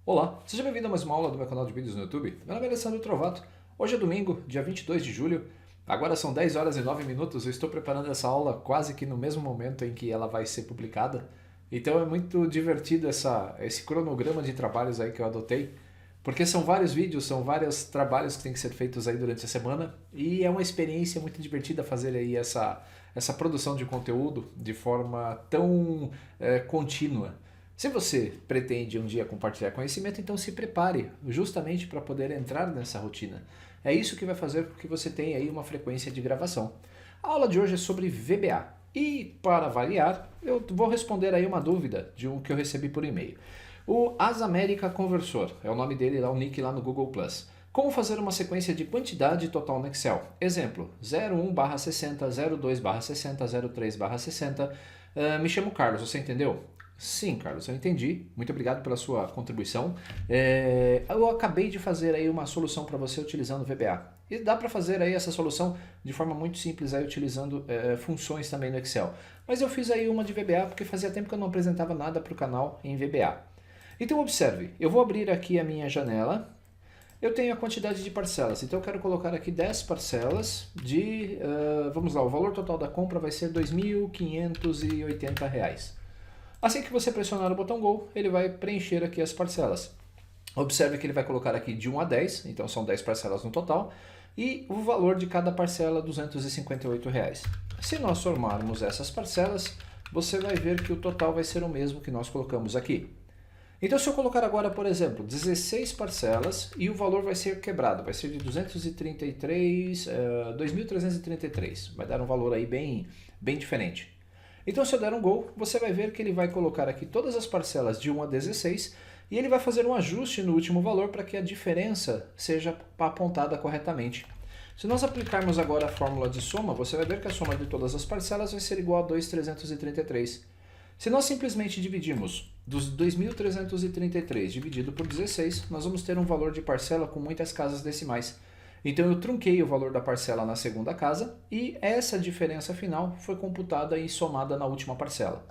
Olá, seja bem-vindo a mais uma aula do meu canal de vídeos no YouTube. Meu nome é Alessandro Trovato. Hoje é domingo, dia 22 de julho. Agora são 10 horas e 9 minutos. Eu estou preparando essa aula quase que no mesmo momento em que ela vai ser publicada. Então é muito divertido esse cronograma de trabalhos aí que eu adotei. Porque são vários vídeos, são vários trabalhos que têm que ser feitos aí durante a semana. E é uma experiência muito divertida fazer aí essa produção de conteúdo de forma tão contínua. Se você pretende um dia compartilhar conhecimento, então se prepare justamente para poder entrar nessa rotina. É isso que vai fazer com que você tenha aí uma frequência de gravação. A aula de hoje é sobre VBA. E para variar, eu vou responder aí uma dúvida de um que eu recebi por e-mail. O Asamerica Conversor, é o nome dele, lá o nick lá no Google+. Como fazer uma sequência de quantidade total no Excel? Exemplo, 01/60, 02/60, 03/60. Me chamo Carlos, você entendeu? Sim, Carlos, eu entendi. Muito obrigado pela sua contribuição. Eu acabei de fazer aí uma solução para você utilizando o VBA. E dá para fazer aí essa solução de forma muito simples aí utilizando funções também no Excel. Mas eu fiz aí uma de VBA porque fazia tempo que eu não apresentava nada para o canal em VBA. Então observe, eu vou abrir aqui a minha janela. Eu tenho a quantidade de parcelas, então eu quero colocar aqui 10 parcelas de, vamos lá, o valor total da compra vai ser R$ 2.580. Assim que você pressionar o botão Go, ele vai preencher aqui as parcelas. Observe que ele vai colocar aqui de 1 a 10, então são 10 parcelas no total, e o valor de cada parcela R$ 258. Se nós somarmos essas parcelas, você vai ver que o total vai ser o mesmo que nós colocamos aqui. Então se eu colocar agora, por exemplo, 16 parcelas e o valor vai ser quebrado, vai ser de 2.333, vai dar um valor aí bem diferente. Então se eu der um Go, você vai ver que ele vai colocar aqui todas as parcelas de 1 a 16 e ele vai fazer um ajuste no último valor para que a diferença seja apontada corretamente. Se nós aplicarmos agora a fórmula de soma, você vai ver que a soma de todas as parcelas vai ser igual a 2.333. Se nós simplesmente dividirmos dos 2.333 dividido por 16, nós vamos ter um valor de parcela com muitas casas decimais. Então eu trunquei o valor da parcela na segunda casa e essa diferença final foi computada e somada na última parcela.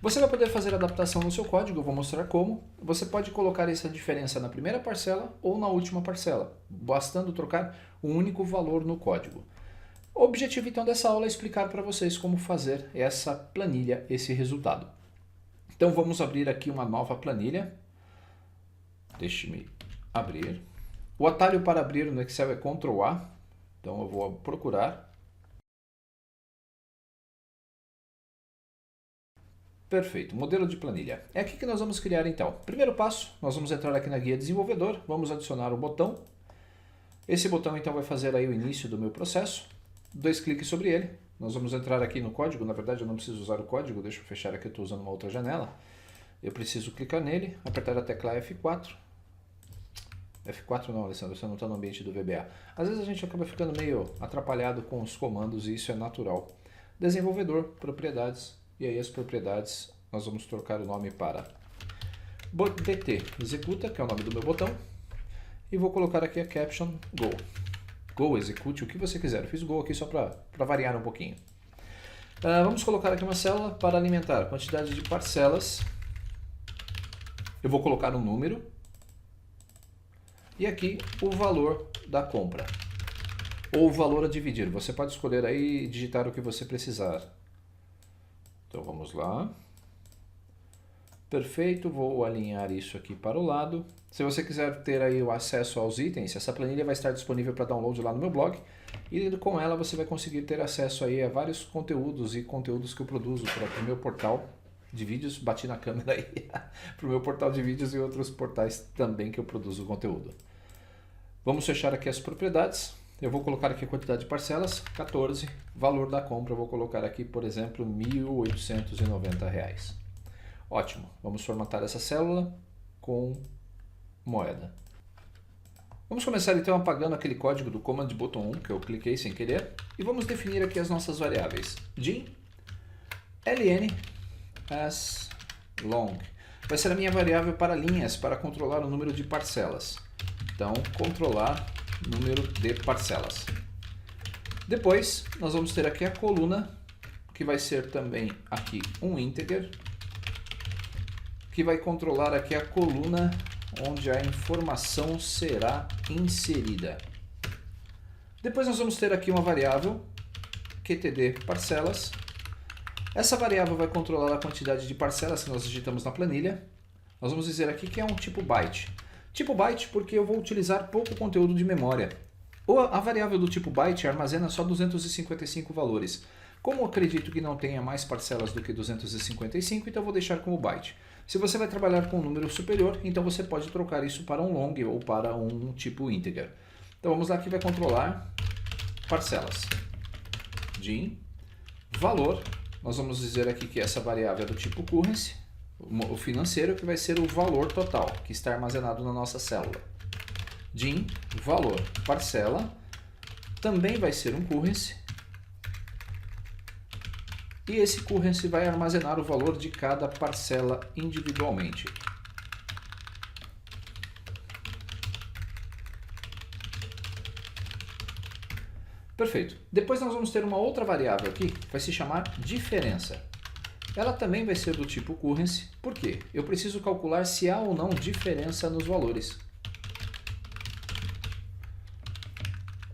Você vai poder fazer adaptação no seu código, eu vou mostrar como. Você pode colocar essa diferença na primeira parcela ou na última parcela, bastando trocar um único valor no código. O objetivo então dessa aula é explicar para vocês como fazer essa planilha, esse resultado. Então vamos abrir aqui uma nova planilha. Deixe-me abrir. O atalho para abrir no Excel é Ctrl A, então eu vou procurar. Perfeito, modelo de planilha. É aqui que nós vamos criar então. Primeiro passo, nós vamos entrar aqui na guia desenvolvedor, vamos adicionar um botão. Esse botão então vai fazer aí o início do meu processo. 2 cliques sobre ele, nós vamos entrar aqui no código, na verdade eu não preciso usar o código, deixa eu fechar aqui, eu estou usando uma outra janela. Eu preciso clicar nele, apertar a tecla F4. F4 não, Alessandro, você não está no ambiente do VBA. Às vezes a gente acaba ficando meio atrapalhado com os comandos e isso é natural. Desenvolvedor, propriedades, e aí as propriedades nós vamos trocar o nome para BT executa, que é o nome do meu botão, e vou colocar aqui a caption Go. Go, execute o que você quiser. Eu fiz Go aqui só para variar um pouquinho. Vamos colocar aqui uma célula para alimentar a quantidade de parcelas. Eu vou colocar um número. E aqui o valor da compra. Ou o valor a dividir. Você pode escolher aí e digitar o que você precisar. Então vamos lá. Perfeito, vou alinhar isso aqui para o lado. Se você quiser ter aí o acesso aos itens, essa planilha vai estar disponível para download lá no meu blog. E com ela você vai conseguir ter acesso aí a vários conteúdos e conteúdos que eu produzo para o meu portal de vídeos. Bati na câmera aí. Para o meu portal de vídeos e outros portais também que eu produzo conteúdo. Vamos fechar aqui as propriedades. Eu vou colocar aqui a quantidade de parcelas, 14. Valor da compra, eu vou colocar aqui, por exemplo, R$ 1.890. Ótimo, vamos formatar essa célula com moeda. Vamos começar então apagando aquele código do Command Button 1 que eu cliquei sem querer e vamos definir aqui as nossas variáveis. Din ln as long vai ser a minha variável para linhas para controlar o número de parcelas. Então, controlar número de parcelas. Depois, nós vamos ter aqui a coluna que que vai ser também aqui um integer, que vai controlar aqui a coluna onde a informação será inserida. Depois nós vamos ter aqui uma variável, qtd parcelas. Essa variável vai controlar a quantidade de parcelas que nós digitamos na planilha. Nós vamos dizer aqui que é um tipo byte. Tipo byte porque eu vou utilizar pouco conteúdo de memória. A variável do tipo byte armazena só 255 valores. Como eu acredito que não tenha mais parcelas do que 255, então eu vou deixar como byte. Se você vai trabalhar com um número superior, então você pode trocar isso para um long ou para um tipo integer. Então vamos lá que vai controlar parcelas. De valor, nós vamos dizer aqui que essa variável é do tipo currency, o financeiro, que vai ser o valor total, que está armazenado na nossa célula. De valor parcela, também vai ser um currency, e esse currency vai armazenar o valor de cada parcela individualmente. Perfeito. Depois nós vamos ter uma outra variável aqui, que vai se chamar diferença. Ela também vai ser do tipo currency. Por quê? Eu preciso calcular se há ou não diferença nos valores.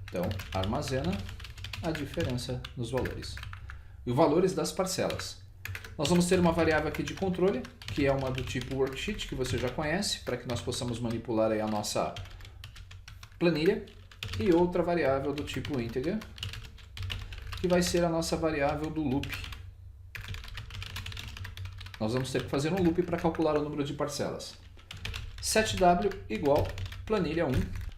Então, armazena a diferença nos valores. E os valores das parcelas. Nós vamos ter uma variável aqui de controle, que é uma do tipo worksheet, que você já conhece, para que nós possamos manipular aí a nossa planilha. E outra variável do tipo integer, que vai ser a nossa variável do loop. Nós vamos ter que fazer um loop para calcular o número de parcelas. setW igual planilha 1.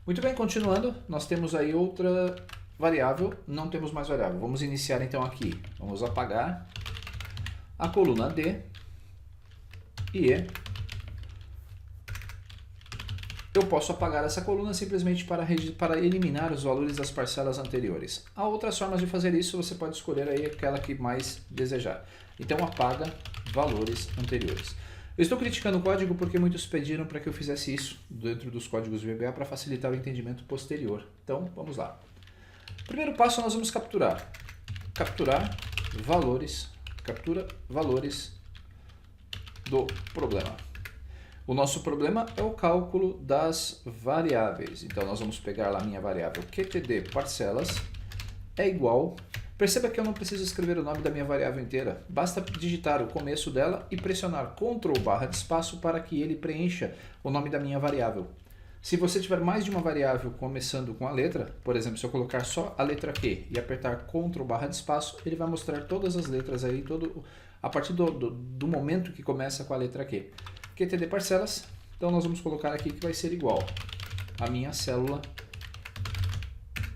Muito bem, continuando, nós temos aí outra variável, não temos mais variável. Vamos iniciar então aqui. Vamos apagar a coluna D e E. Eu posso apagar essa coluna simplesmente para eliminar os valores das parcelas anteriores. Há outras formas de fazer isso, você pode escolher aí aquela que mais desejar. Então apaga valores anteriores. Eu estou criticando o código porque muitos pediram para que eu fizesse isso dentro dos códigos VBA para facilitar o entendimento posterior. Então vamos lá. Primeiro passo, nós vamos capturar. Capturar valores, captura valores do problema. O nosso problema é o cálculo das variáveis. Então, nós vamos pegar lá a minha variável qtd parcelas é igual. Perceba que eu não preciso escrever o nome da minha variável inteira. Basta digitar o começo dela e pressionar Ctrl barra de espaço para que ele preencha o nome da minha variável. Se você tiver mais de uma variável começando com a letra, por exemplo, se eu colocar só a letra Q e apertar Ctrl barra de espaço, ele vai mostrar todas as letras aí, a partir do momento que começa com a letra Q. qtd parcelas, então nós vamos colocar aqui que vai ser igual a minha célula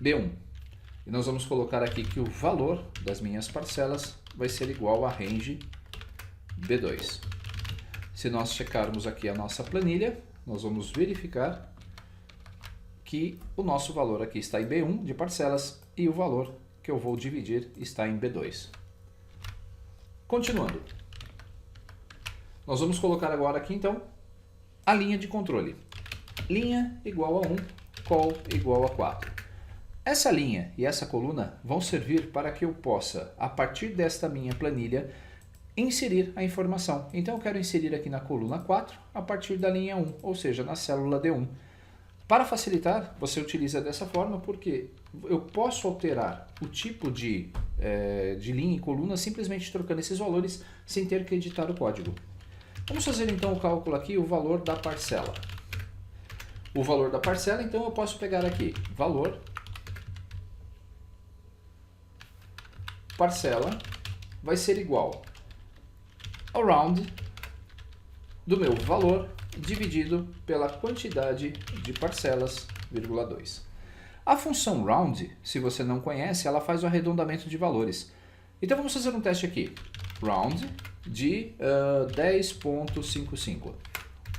B1. E nós vamos colocar aqui que o valor das minhas parcelas vai ser igual a range B2. Se nós checarmos aqui a nossa planilha, nós vamos verificar que o nosso valor aqui está em B1 de parcelas e o valor que eu vou dividir está em B2. Continuando. Nós vamos colocar agora aqui, então, a linha de controle. Linha igual a 1, col igual a 4. Essa linha e essa coluna vão servir para que eu possa, a partir desta minha planilha, inserir a informação. Então, eu quero inserir aqui na coluna 4, a partir da linha 1, ou seja, na célula D1. Para facilitar, você utiliza dessa forma, porque eu posso alterar o tipo de linha e coluna simplesmente trocando esses valores, sem ter que editar o código. Vamos fazer então o cálculo aqui, o valor da parcela. O valor da parcela, então eu posso pegar aqui, valor, parcela, vai ser igual ao round do meu valor dividido pela quantidade de parcelas, vírgula 2. A função round, se você não conhece, ela faz o arredondamento de valores. Então vamos fazer um teste aqui. Round de 10.55.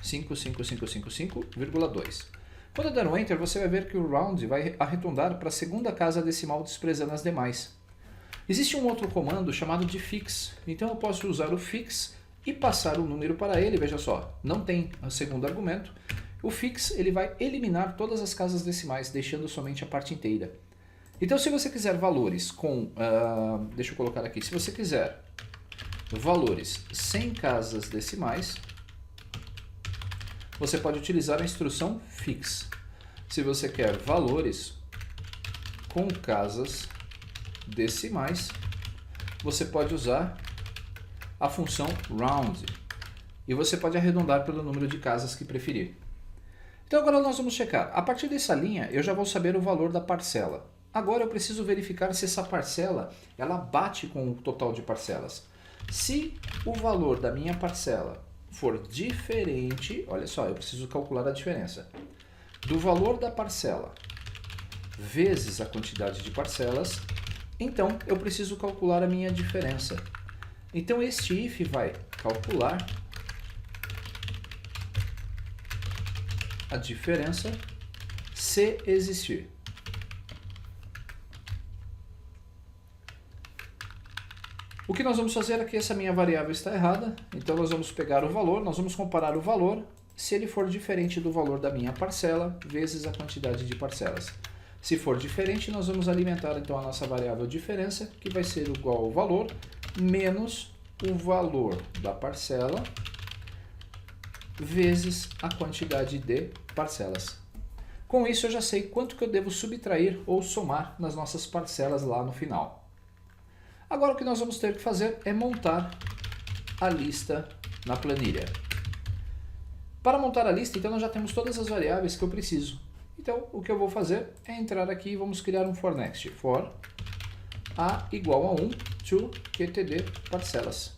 55555,2. Quando eu der um Enter, você vai ver que o round vai arredondar para a segunda casa decimal desprezando as demais. Existe um outro comando chamado de fix. Então eu posso usar o fix e passar o número para ele. Veja só, não tem o segundo argumento. O fix ele vai eliminar todas as casas decimais, deixando somente a parte inteira. Então, se você quiser valores com... deixa eu colocar aqui. Se você quiser valores sem casas decimais, você pode utilizar a instrução fix. Se você quer valores com casas decimais, você pode usar a função round. E você pode arredondar pelo número de casas que preferir. Então agora nós vamos checar. A partir dessa linha eu já vou saber o valor da parcela. Agora eu preciso verificar se essa parcela ela bate com o total de parcelas. Se o valor da minha parcela for diferente, olha só, eu preciso calcular a diferença do valor da parcela vezes a quantidade de parcelas, então eu preciso calcular a minha diferença. Então este if vai calcular a diferença se existir. O que nós vamos fazer aqui, essa minha variável está errada, então nós vamos pegar o valor, nós vamos comparar o valor, se ele for diferente do valor da minha parcela, vezes a quantidade de parcelas. Se for diferente, nós vamos alimentar então a nossa variável diferença, que vai ser igual ao valor, menos o valor da parcela, vezes a quantidade de parcelas. Com isso eu já sei quanto que eu devo subtrair ou somar nas nossas parcelas lá no final. Agora o que nós vamos ter que fazer é montar a lista na planilha. Para montar a lista, então nós já temos todas as variáveis que eu preciso. Então o que eu vou fazer é entrar aqui e vamos criar um for next. For a igual a 1 to qtd parcelas.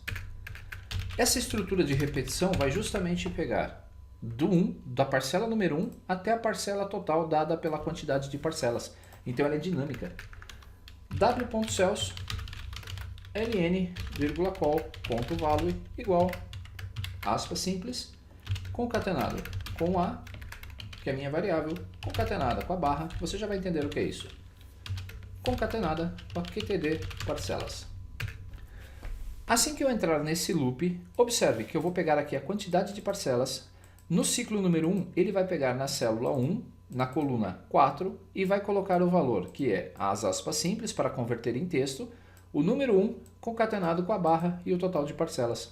Essa estrutura de repetição vai justamente pegar da parcela número 1 até a parcela total dada pela quantidade de parcelas. Então ela é dinâmica. w.cells ln,call.value igual, aspas simples, concatenado com a, que é a minha variável, concatenada com a barra, você já vai entender o que é isso. Concatenada com a qtd parcelas. Assim que eu entrar nesse loop, observe que eu vou pegar aqui a quantidade de parcelas. No ciclo número 1, ele vai pegar na célula 1, na coluna 4, e vai colocar o valor, que é as aspas simples para converter em texto, o número 1 concatenado com a barra e o total de parcelas.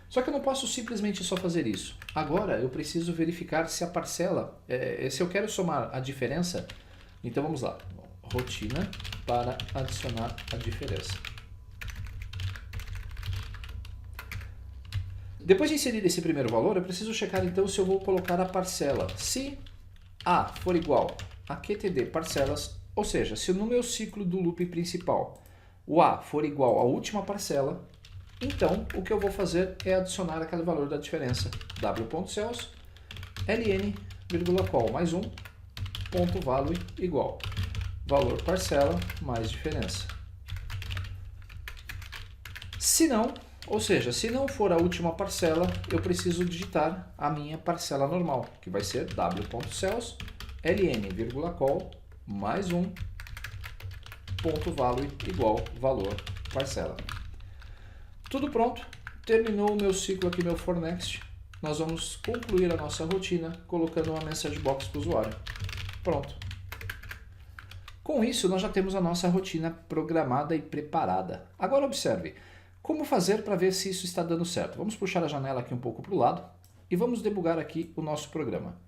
Só que eu não posso simplesmente só fazer isso. Agora eu preciso verificar se a parcela, se eu quero somar a diferença, então vamos lá. Rotina para adicionar a diferença. Depois de inserir esse primeiro valor, eu preciso checar então se eu vou colocar a parcela. Se A for igual a qtd parcelas, ou seja, se no meu ciclo do loop principal o A for igual à última parcela, então o que eu vou fazer é adicionar aquele valor da diferença. w.cells ln,call mais 1 ponto value igual valor parcela mais diferença. Se não, ou seja, se não for a última parcela, eu preciso digitar a minha parcela normal, que vai ser w.cells ln,call mais 1 ponto value igual valor parcela. Tudo pronto, terminou o meu ciclo aqui, meu for next. Nós vamos concluir a nossa rotina colocando uma message box para o usuário. Pronto. Com isso, nós já temos a nossa rotina programada e preparada. Agora observe, como fazer para ver se isso está dando certo? Vamos puxar a janela aqui um pouco para o lado e vamos debugar aqui o nosso programa.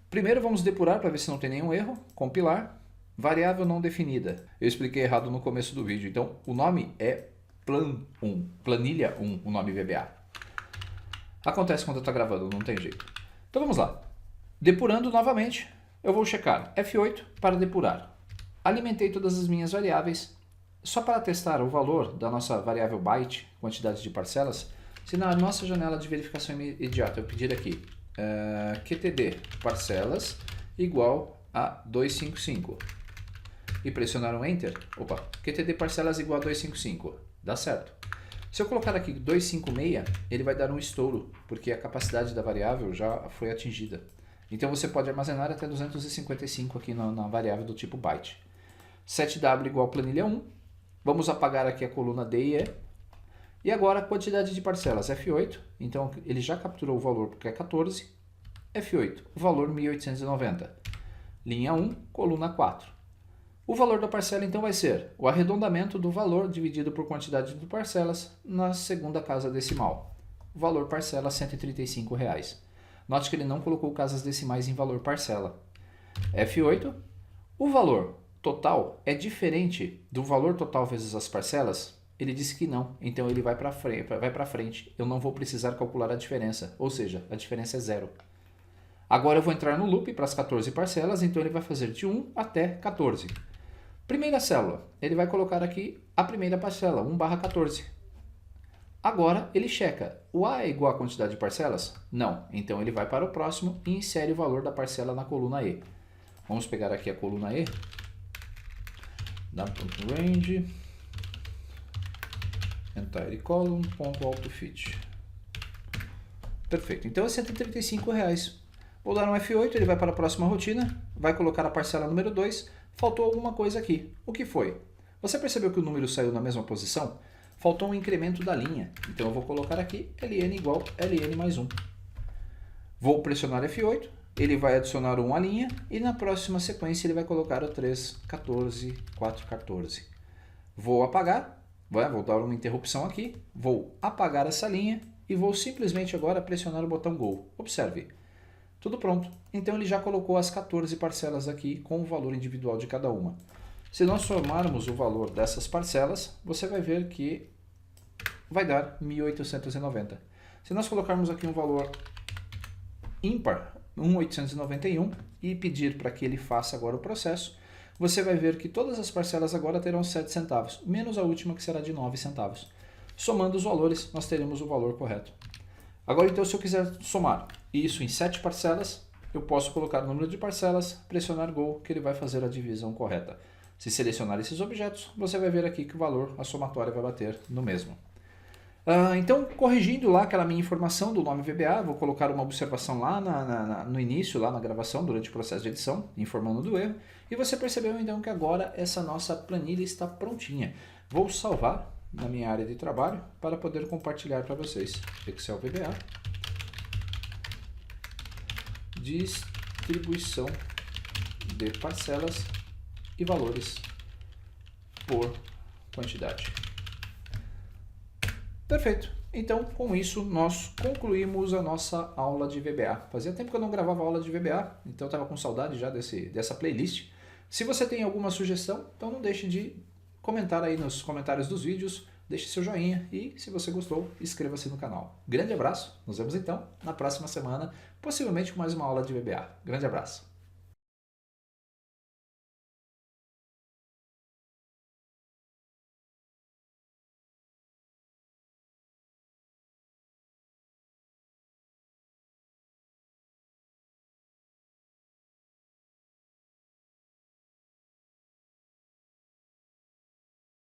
Primeiro vamos depurar para ver se não tem nenhum erro, compilar. Variável não definida. Eu expliquei errado no começo do vídeo, então o nome é plan1, planilha 1, o nome VBA. Acontece quando eu estou gravando, não tem jeito. Então vamos lá. Depurando novamente, eu vou checar F8 para depurar. Alimentei todas as minhas variáveis. Só para testar o valor da nossa variável byte, quantidade de parcelas, se na nossa janela de verificação imediata eu pedir aqui qtd parcelas igual a 255 e pressionar um Enter, qtd parcelas igual a 255, dá certo. Se eu colocar aqui 256, ele vai dar um estouro, porque a capacidade da variável já foi atingida. Então você pode armazenar até 255 aqui na variável do tipo byte. setw igual planilha 1, vamos apagar aqui a coluna D e E. E agora a quantidade de parcelas, F8, então ele já capturou o valor porque é 14, F8, o valor 1890. Linha 1, coluna 4. O valor da parcela então vai ser o arredondamento do valor dividido por quantidade de parcelas na segunda casa decimal. O valor parcela R$ 135. Note que ele não colocou casas decimais em valor parcela. F8. O valor total é diferente do valor total vezes as parcelas? Ele disse que não, então ele vai para frente. Eu não vou precisar calcular a diferença, ou seja, a diferença é zero. Agora eu vou entrar no loop para as 14 parcelas, então ele vai fazer de 1 até 14. Primeira célula, ele vai colocar aqui a primeira parcela, 1/14. Agora ele checa, o A é igual à quantidade de parcelas? Não, então ele vai para o próximo e insere o valor da parcela na coluna E. Vamos pegar aqui a coluna E, range, entire column, .autofit. Perfeito, então é R$ 135. Vou dar um F8, ele vai para a próxima rotina, vai colocar a parcela número 2, faltou alguma coisa aqui. O que foi? Você percebeu que o número saiu na mesma posição? Faltou um incremento da linha, então eu vou colocar aqui ln igual ln mais 1. Vou pressionar F8, ele vai adicionar 1 à linha e na próxima sequência ele vai colocar o 3, 14, 4, 14. Vou apagar, vou dar uma interrupção aqui, vou apagar essa linha e vou simplesmente agora pressionar o botão Go. Observe, tudo pronto. Então ele já colocou as 14 parcelas aqui com o valor individual de cada uma. Se nós somarmos o valor dessas parcelas, você vai ver que vai dar 1.890. Se nós colocarmos aqui um valor ímpar, 1.891, e pedir para que ele faça agora o processo, você vai ver que todas as parcelas agora terão 7 centavos, menos a última que será de 9 centavos. Somando os valores, nós teremos o valor correto. Agora então, se eu quiser somar isso em 7 parcelas, eu posso colocar o número de parcelas, pressionar Go, que ele vai fazer a divisão correta. Se selecionar esses objetos, você vai ver aqui que o valor, a somatória vai bater no mesmo. Então, corrigindo lá aquela minha informação do nome VBA, vou colocar uma observação lá no início, lá na gravação, durante o processo de edição, informando do erro. E você percebeu então que agora essa nossa planilha está prontinha. Vou salvar na minha área de trabalho para poder compartilhar para vocês. Excel VBA, distribuição de parcelas e valores por quantidade. Perfeito. Então, com isso, nós concluímos a nossa aula de VBA. Fazia tempo que eu não gravava aula de VBA, então eu estava com saudade já dessa playlist. Se você tem alguma sugestão, então não deixe de comentar aí nos comentários dos vídeos, deixe seu joinha e, se você gostou, inscreva-se no canal. Grande abraço, nos vemos então na próxima semana, possivelmente com mais uma aula de VBA. Grande abraço.